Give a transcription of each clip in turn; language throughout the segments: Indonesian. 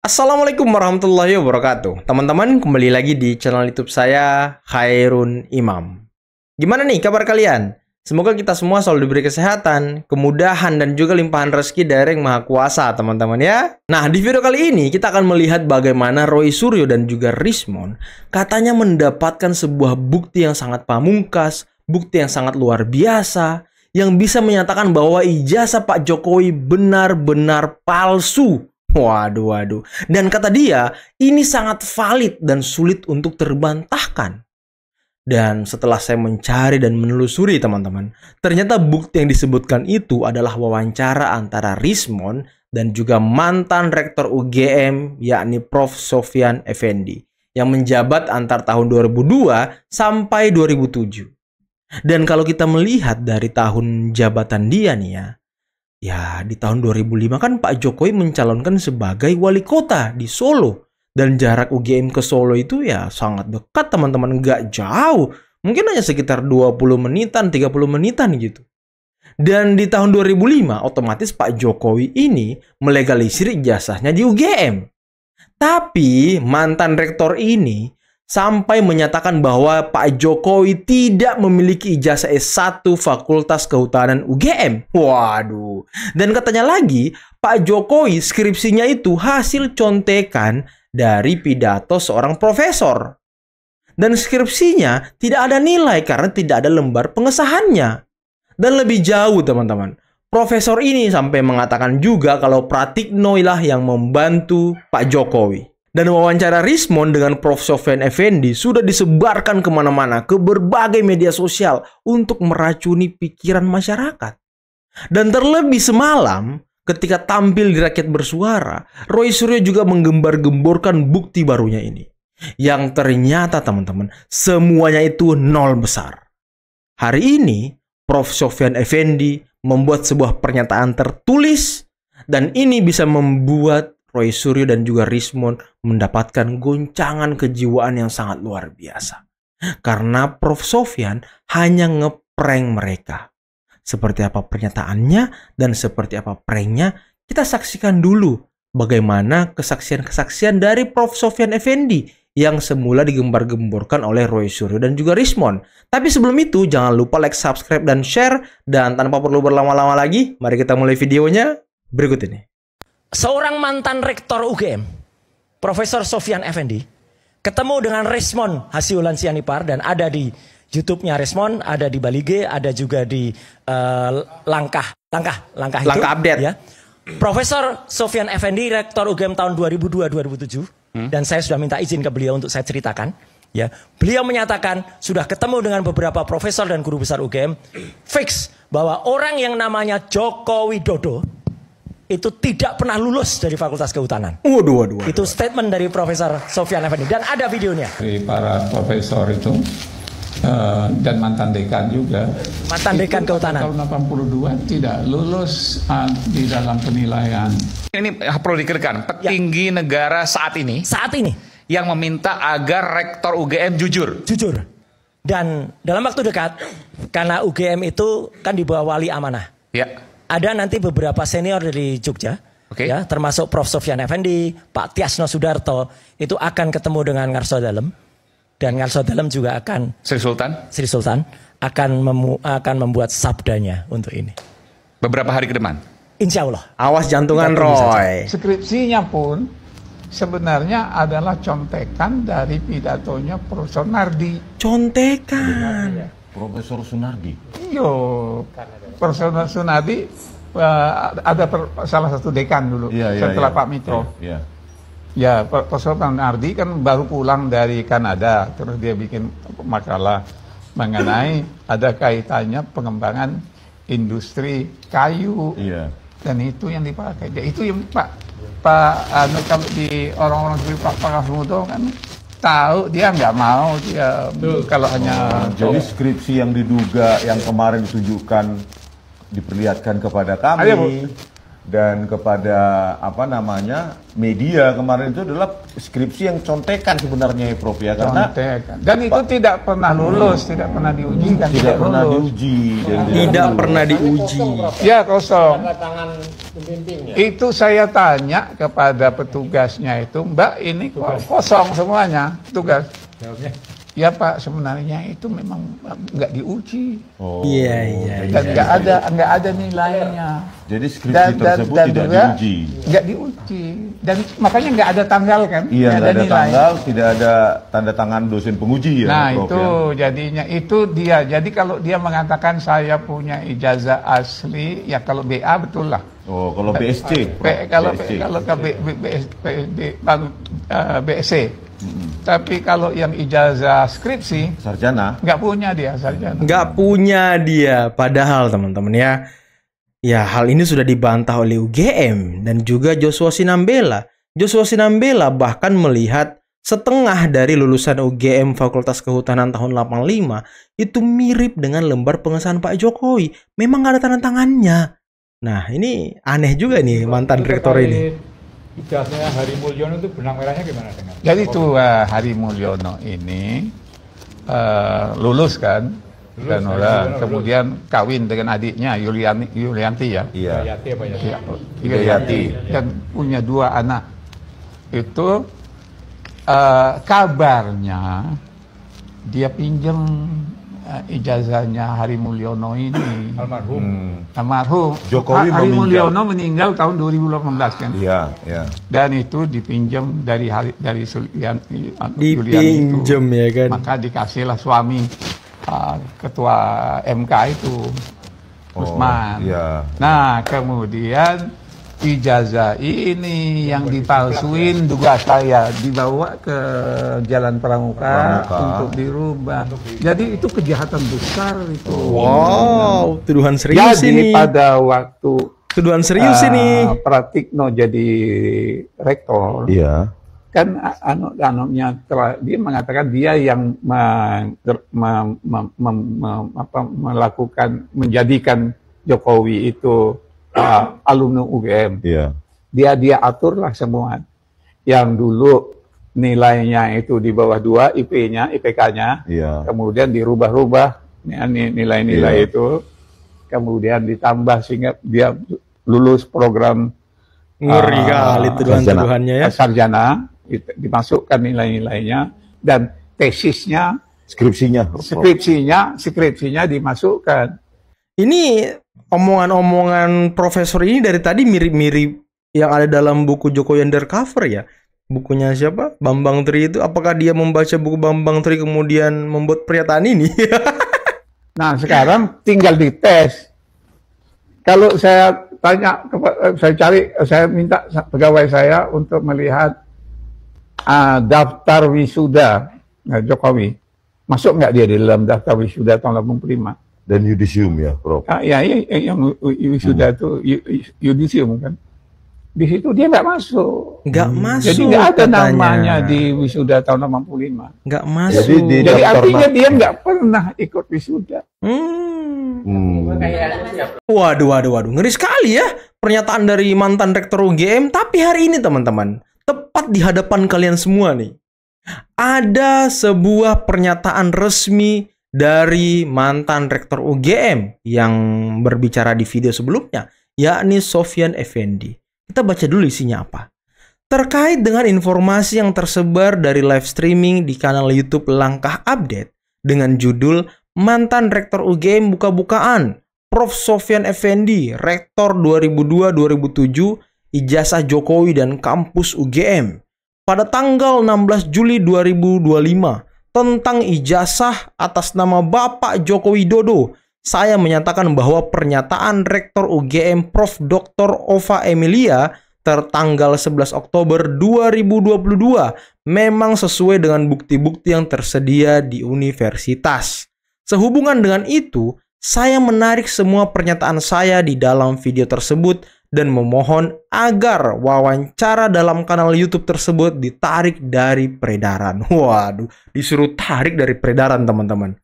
Assalamualaikum warahmatullahi wabarakatuh. Teman-teman, kembali lagi di channel YouTube saya, Khairun Imam. Gimana nih kabar kalian? Semoga kita semua selalu diberi kesehatan, kemudahan, dan juga limpahan rezeki dari Yang Maha Kuasa, teman-teman ya. Nah, di video kali ini kita akan melihat bagaimana Roy Suryo dan juga Rismond katanya mendapatkan sebuah bukti yang sangat pamungkas, bukti yang sangat luar biasa, yang bisa menyatakan bahwa ijazah Pak Jokowi benar-benar palsu. Waduh. Dan kata dia, ini sangat valid dan sulit untuk terbantahkan. Dan setelah saya mencari dan menelusuri teman-teman, ternyata bukti yang disebutkan itu adalah wawancara antara Rismond dan juga mantan rektor UGM, yakni Prof. Sofyan Effendi, yang menjabat antar tahun 2002 sampai 2007. Dan kalau kita melihat dari tahun jabatan dia nih ya di tahun 2005 kan Pak Jokowi mencalonkan sebagai wali kota di Solo. Dan jarak UGM ke Solo itu ya sangat dekat teman-teman, nggak jauh. Mungkin hanya sekitar 20 menitan, 30 menitan gitu. Dan di tahun 2005 otomatis Pak Jokowi ini melegalisir ijazahnya di UGM. Tapi mantan rektor ini sampai menyatakan bahwa Pak Jokowi tidak memiliki ijazah S1 Fakultas Kehutanan UGM. Waduh. Dan katanya lagi, Pak Jokowi skripsinya itu hasil contekan dari pidato seorang profesor. Dan skripsinya tidak ada nilai karena tidak ada lembar pengesahannya. Dan lebih jauh teman-teman, profesor ini sampai mengatakan juga kalau Pratikno lah yang membantu Pak Jokowi. Dan wawancara Rismond dengan Prof. Sofyan Effendi sudah disebarkan kemana-mana ke berbagai media sosial untuk meracuni pikiran masyarakat. Dan terlebih semalam, ketika tampil di Rakyat Bersuara, Roy Suryo juga menggembar-gemborkan bukti barunya ini. Yang ternyata teman-teman, semuanya itu nol besar. Hari ini, Prof. Sofyan Effendi membuat sebuah pernyataan tertulis, dan ini bisa membuat Roy Suryo dan juga Rismond mendapatkan goncangan kejiwaan yang sangat luar biasa. Karena Prof. Sofyan hanya ngeprank mereka. Seperti apa pernyataannya dan seperti apa pranknya, kita saksikan dulu bagaimana kesaksian-kesaksian dari Prof. Sofyan Effendi yang semula digembar-gemborkan oleh Roy Suryo dan juga Rismond. Tapi sebelum itu, jangan lupa like, subscribe, dan share. Dan tanpa perlu berlama-lama lagi, mari kita mulai videonya berikut ini. Seorang mantan rektor UGM, Profesor Sofyan Effendi, ketemu dengan Rismond Hasiulan Sianipar, dan ada di YouTube-nya Rismond, ada di Balige, ada juga di langkah itu, update ya. Profesor Sofyan Effendi, rektor UGM tahun 2002-2007, dan saya sudah minta izin ke beliau untuk saya ceritakan. Ya, beliau menyatakan sudah ketemu dengan beberapa profesor dan guru besar UGM, fix bahwa orang yang namanya Joko Widodo itu tidak pernah lulus dari Fakultas Kehutanan. Waduh. Itu statement dari Profesor Sofyan Effendi, dan ada videonya. Dari para profesor itu dan mantan dekan juga. Mantan dekan Kehutanan. Tahun 82 tidak lulus di dalam penilaian. Ini perlu dikirkan, petinggi negara saat ini yang meminta agar rektor UGM jujur. Dan dalam waktu dekat, karena UGM itu kan di bawah wali amanah. Ya. Ada nanti beberapa senior dari Jogja, ya, termasuk Prof. Sofyan Effendi, Pak Tiasno Sudarto, itu akan ketemu dengan Ngarso Dalem, dan Ngarso Dalem juga akan Sri Sultan akan membuat sabdanya untuk ini. Beberapa hari ke depan. Insya Allah. Awas jantungan Roy. Skripsinya pun sebenarnya adalah contekan dari pidatonya Profesor Nardi. Contekan. Profesor Sunardi. Iyo, Profesor Sunardi ada salah satu dekan dulu setelah Pak Mitro. Ya, Profesor Sunardi kan baru pulang dari Kanada, terus dia bikin makalah mengenai ada kaitannya pengembangan industri kayu. Dan itu yang dipakai. Itu yang Pak kalau di orang-orang seperti Pak Kasmuto kan tahu, dia nggak mau dia kalau hanya jadi skripsi yang diduga yang kemarin ditunjukkan diperlihatkan kepada kami dan kepada media kemarin itu adalah skripsi yang contekan sebenarnya Prof ya, karena dan itu tidak pernah lulus, tidak pernah diuji kan, tidak pernah diuji ya kosong. Itu saya tanya kepada petugasnya itu, Mbak ini kok kosong semuanya tugas. Ya Pak, sebenarnya itu memang nggak diuji. Iya. Dan nggak ada nilainya. Jadi skripsi tersebut tidak diuji. Nggak diuji. Dan makanya nggak ada tanggal kan? Iya, nggak ada tanggal, tidak ada tanda tangan dosen penguji ya. Nah Prof, itu jadinya itu dia. Jadi kalau dia mengatakan saya punya ijazah asli, ya kalau BA betul lah. Oh, kalau BSc. Kalau BSc. Tapi kalau yang ijazah skripsi, sarjana, nggak punya dia sarjana. Nggak punya dia. Padahal teman-teman ya hal ini sudah dibantah oleh UGM dan juga Joshua Sinambela. Joshua Sinambela bahkan melihat setengah dari lulusan UGM Fakultas Kehutanan tahun 85 itu mirip dengan lembar pengesahan Pak Jokowi. Memang nggak ada tanda tangannya. Nah ini aneh juga nih mantan rektor ini. Ijazahnya Hari Mulyono itu benang merahnya gimana dengan? Jadi itu Hari Mulyono ini lulus kan, dan kemudian kawin dengan adiknya Yulianti ya. Iya. Yulianti. Dan punya 2 anak. Itu kabarnya dia pinjam ijazahnya Hari Mulyono ini. Almarhum. Jokowi Hari Mulyono meninggal tahun 2018 kan. Iya. Dan itu dipinjam dari Yulianti. Dipinjam ya kan. Maka dikasihlah suami ketua MK itu, Usman. Iya. Nah kemudian ijazah ini yang dipalsuin duga saya dibawa ke Jalan Pramuka untuk dirubah. Jadi itu kejahatan besar itu. Wow, tuduhan serius Jadi ini. pada waktu tuduhan serius ini. Pratikno jadi rektor. Iya. Kan dia mengatakan dia yang menjadikan Jokowi itu alumni UGM. Iya. Dia aturlah semua. Yang dulu nilainya itu di bawah 2 IP-nya, IPK-nya. Iya. Kemudian dirubah-rubah nilai-nilai itu. Kemudian ditambah sehingga dia lulus program ngeri kali tuduhan-tuduhannya ya. Sarjana, dimasukkan nilai-nilainya dan tesisnya, skripsinya dimasukkan. Ini omongan-omongan profesor ini dari tadi mirip-mirip yang ada dalam buku Jokowi Undercover ya. Bukunya siapa? Bambang Tri itu. Apakah dia membaca buku Bambang Tri kemudian membuat pernyataan ini? Nah sekarang tinggal dites. Kalau saya tanya, saya minta pegawai saya untuk melihat daftar wisuda Jokowi. Masuk nggak dia di dalam daftar wisuda tahun 85? Dan yudisium ya, Prof. Yang wisuda itu yudisium kan. Di situ dia nggak masuk. Nggak masuk. Jadi nggak ada namanya di wisuda tahun 85. Nggak masuk. Jadi artinya dia nggak pernah ikut wisuda. Waduh. Ngeri sekali ya pernyataan dari mantan rektor UGM. Tapi hari ini teman-teman, tepat di hadapan kalian semua nih, ada sebuah pernyataan resmi dari mantan rektor UGM yang berbicara di video sebelumnya, yakni Sofyan Effendi. Kita baca dulu isinya apa. Terkait dengan informasi yang tersebar dari live streaming di kanal YouTube Langkah Update dengan judul mantan rektor UGM buka-bukaan, Prof. Sofyan Effendi, rektor 2002-2007, ijazah Jokowi dan kampus UGM. Pada tanggal 16 Juli 2025, tentang ijazah atas nama Bapak Joko Widodo, saya menyatakan bahwa pernyataan Rektor UGM Prof. Dr. Ova Emilia tertanggal 11 Oktober 2022 memang sesuai dengan bukti-bukti yang tersedia di universitas. Sehubungan dengan itu, saya menarik semua pernyataan saya di dalam video tersebut dan memohon agar wawancara dalam kanal YouTube tersebut ditarik dari peredaran. Waduh, disuruh tarik dari peredaran teman-teman.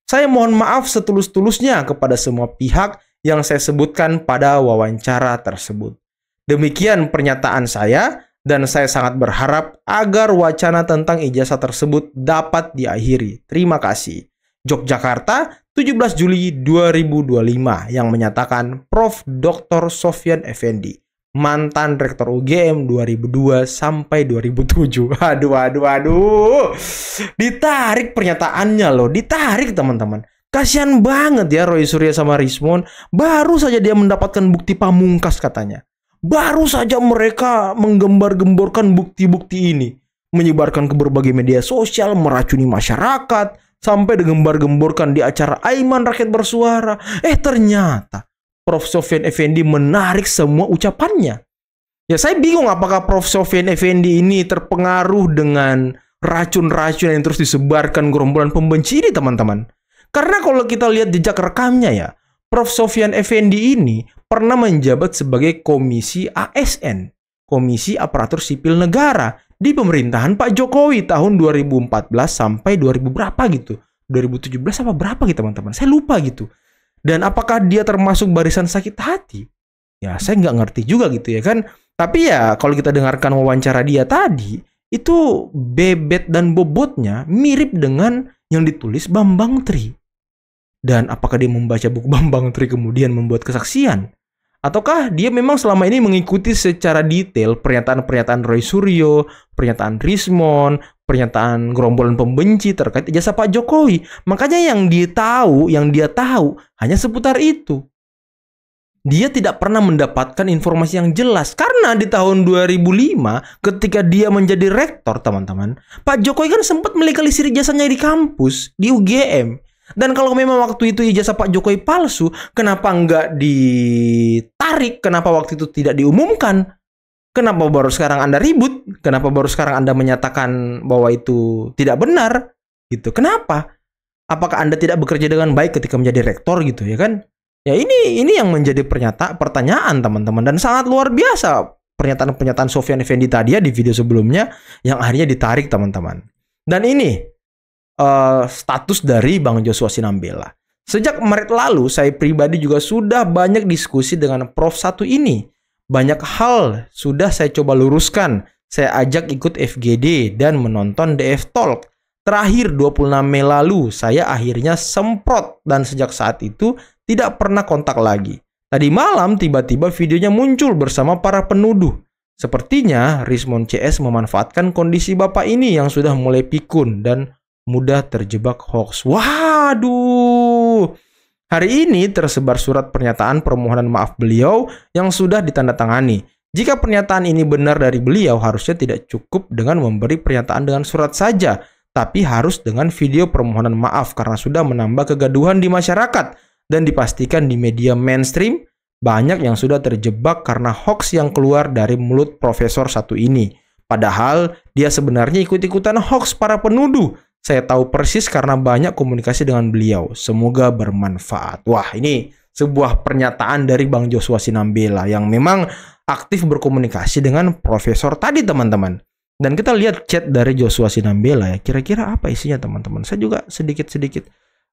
Saya mohon maaf setulus-tulusnya kepada semua pihak yang saya sebutkan pada wawancara tersebut. Demikian pernyataan saya dan saya sangat berharap agar wacana tentang ijazah tersebut dapat diakhiri. Terima kasih. Yogyakarta, 17 Juli 2025 yang menyatakan Prof. Dr. Sofyan Effendi, mantan Rektor UGM 2002 sampai 2007. Aduh. Ditarik pernyataannya loh, ditarik teman-teman. Kasihan banget ya Roy Suryo sama Rismond. Baru saja dia mendapatkan bukti pamungkas katanya. Baru saja mereka menggembar-gemborkan bukti-bukti ini. Menyebarkan ke berbagai media sosial, meracuni masyarakat, sampai digembar-gemborkan di acara Aiman Rakyat Bersuara. Ternyata Prof. Sofyan Effendi menarik semua ucapannya. Ya saya bingung apakah Prof. Sofyan Effendi ini terpengaruh dengan racun-racun yang terus disebarkan gerombolan pembenci ini teman-teman. Karena kalau kita lihat jejak rekamnya ya, Prof. Sofyan Effendi ini pernah menjabat sebagai Komisi ASN, Komisi Aparatur Sipil Negara, di pemerintahan Pak Jokowi tahun 2014 sampai 2000 berapa gitu. 2017 apa berapa gitu teman-teman. Saya lupa gitu. Dan apakah dia termasuk barisan sakit hati? Ya saya nggak ngerti juga gitu ya kan. Tapi ya kalau kita dengarkan wawancara dia tadi, itu bebet dan bobotnya mirip dengan yang ditulis Bambang Tri. Dan apakah dia membaca buku Bambang Tri kemudian membuat kesaksian? Ataukah dia memang selama ini mengikuti secara detail pernyataan-pernyataan Roy Suryo, pernyataan Rismond, pernyataan gerombolan pembenci terkait ijazah Pak Jokowi. Makanya yang dia tahu hanya seputar itu. Dia tidak pernah mendapatkan informasi yang jelas. Karena di tahun 2005 ketika dia menjadi rektor teman-teman, Pak Jokowi kan sempat melegalisir ijazahnya di kampus, di UGM. Dan kalau memang waktu itu ijazah Pak Jokowi palsu, kenapa nggak ditarik? Kenapa waktu itu tidak diumumkan? Kenapa baru sekarang Anda ribut? Kenapa baru sekarang Anda menyatakan bahwa itu tidak benar? Gitu. Kenapa? Apakah Anda tidak bekerja dengan baik ketika menjadi rektor gitu ya kan? Ya ini yang menjadi pertanyaan teman-teman, dan sangat luar biasa pernyataan-pernyataan Sofyan Effendi tadi ya di video sebelumnya yang akhirnya ditarik teman-teman. Dan ini status dari Bang Joshua Sinambela. Sejak Maret lalu, saya pribadi juga sudah banyak diskusi dengan Prof. satu ini. Banyak hal sudah saya coba luruskan. Saya ajak ikut FGD dan menonton DF Talk. Terakhir 26 Mei lalu, saya akhirnya semprot dan sejak saat itu tidak pernah kontak lagi. Tadi malam tiba-tiba videonya muncul bersama para penuduh. Sepertinya Rismond CS memanfaatkan kondisi bapak ini yang sudah mulai pikun dan mudah terjebak hoax. Waduh. Hari ini tersebar surat pernyataan permohonan maaf beliau yang sudah ditandatangani. Jika pernyataan ini benar dari beliau, harusnya tidak cukup dengan memberi pernyataan dengan surat saja, tapi harus dengan video permohonan maaf karena sudah menambah kegaduhan di masyarakat dan dipastikan di media mainstream banyak yang sudah terjebak karena hoax yang keluar dari mulut profesor satu ini. Padahal dia sebenarnya ikut-ikutan hoax para penuduh. Saya tahu persis karena banyak komunikasi dengan beliau. Semoga bermanfaat. Wah, ini sebuah pernyataan dari Bang Joshua Sinambela yang memang aktif berkomunikasi dengan profesor tadi, teman-teman. Dan kita lihat chat dari Joshua Sinambela ya. Kira-kira apa isinya, teman-teman? Saya juga sedikit-sedikit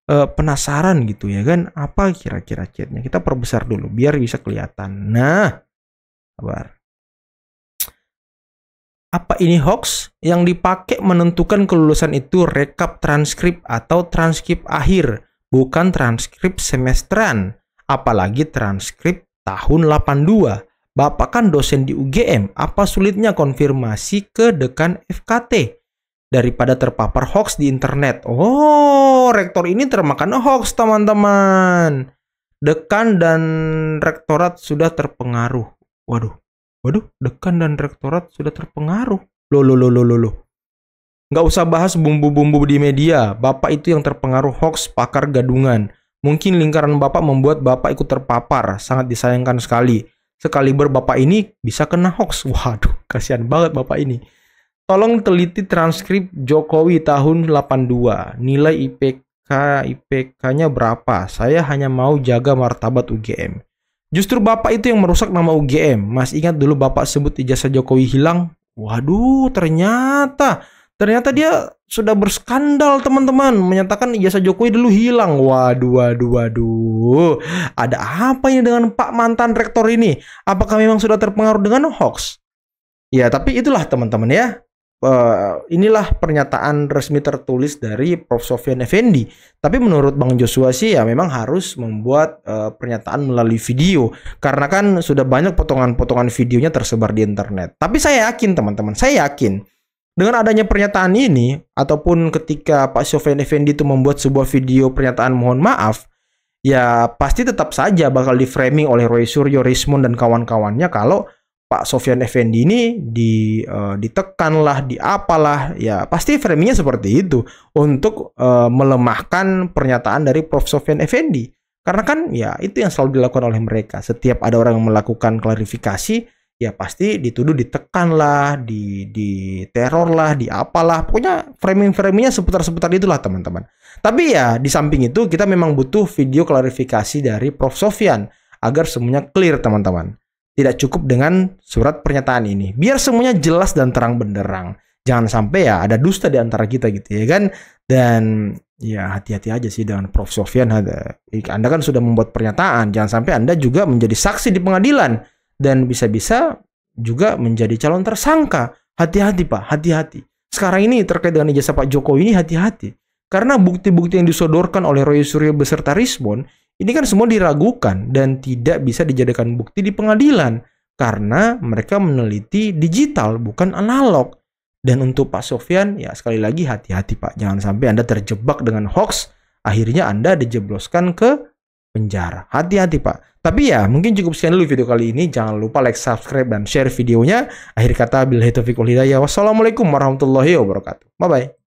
penasaran gitu ya kan. Apa kira-kira chatnya? Kita perbesar dulu biar bisa kelihatan. Nah, sabar. Apa ini hoax? Yang dipakai menentukan kelulusan itu rekap transkrip atau transkrip akhir, bukan transkrip semesteran. Apalagi transkrip tahun 82. Bapak kan dosen di UGM, apa sulitnya konfirmasi ke dekan FKT daripada terpapar hoax di internet? Oh, rektor ini termakan hoax, teman-teman. Dekan dan rektorat sudah terpengaruh. Waduh, dekan dan rektorat sudah terpengaruh. Loh. Nggak usah bahas bumbu-bumbu di media. Bapak itu yang terpengaruh hoax, pakar gadungan. Mungkin lingkaran Bapak membuat Bapak ikut terpapar. Sangat disayangkan sekali. Sekaliber Bapak ini bisa kena hoax. Waduh, kasihan banget Bapak ini. Tolong teliti transkrip Jokowi tahun 82. Nilai IPK-nya berapa? Saya hanya mau jaga martabat UGM. Justru Bapak itu yang merusak nama UGM. Mas ingat dulu Bapak sebut ijazah Jokowi hilang? Waduh, ternyata dia sudah berskandal, teman-teman. Menyatakan ijazah Jokowi dulu hilang. Waduh. Ada apa ini dengan Pak mantan rektor ini? Apakah memang sudah terpengaruh dengan hoax? Ya, tapi itulah teman-teman ya. inilah pernyataan resmi tertulis dari Prof. Sofyan Effendi. Tapi menurut Bang Joshua sih ya memang harus membuat pernyataan melalui video. Karena kan sudah banyak potongan-potongan videonya tersebar di internet. Tapi saya yakin teman-teman, saya yakin dengan adanya pernyataan ini, ataupun ketika Pak Sofyan Effendi itu membuat sebuah video pernyataan mohon maaf, ya pasti tetap saja bakal di-framing oleh Roy Suryo, Rismond, dan kawan-kawannya kalau Pak Sofyan Effendi ini ditekan lah, diapalah, ya pasti framingnya seperti itu untuk melemahkan pernyataan dari Prof. Sofyan Effendi. Karena kan ya itu yang selalu dilakukan oleh mereka. Setiap ada orang yang melakukan klarifikasi, ya pasti dituduh ditekan lah, diteror lah, diapalah. Pokoknya framing-framingnya seputar-seputar itulah teman-teman. Tapi ya di samping itu kita memang butuh video klarifikasi dari Prof. Sofyan agar semuanya clear teman-teman. Tidak cukup dengan surat pernyataan ini. Biar semuanya jelas dan terang benderang. Jangan sampai ya ada dusta di antara kita gitu ya kan. Dan ya hati-hati aja sih dengan Prof. Sofyan. Anda kan sudah membuat pernyataan. Jangan sampai Anda juga menjadi saksi di pengadilan. Dan bisa-bisa juga menjadi calon tersangka. Hati-hati Pak, hati-hati. Sekarang ini terkait dengan ijazah Pak Jokowi ini hati-hati. Karena bukti-bukti yang disodorkan oleh Roy Suryo beserta Rismond ini kan semua diragukan dan tidak bisa dijadikan bukti di pengadilan karena mereka meneliti digital bukan analog. Dan untuk Pak Sofyan ya sekali lagi hati-hati Pak, jangan sampai Anda terjebak dengan hoax, akhirnya Anda dijebloskan ke penjara. Hati-hati Pak. Tapi ya mungkin cukup sekian dulu video kali ini. Jangan lupa like, subscribe, dan share videonya. Akhir kata billahi taufiq wal hidayah. Wassalamualaikum warahmatullahi wabarakatuh. Bye bye.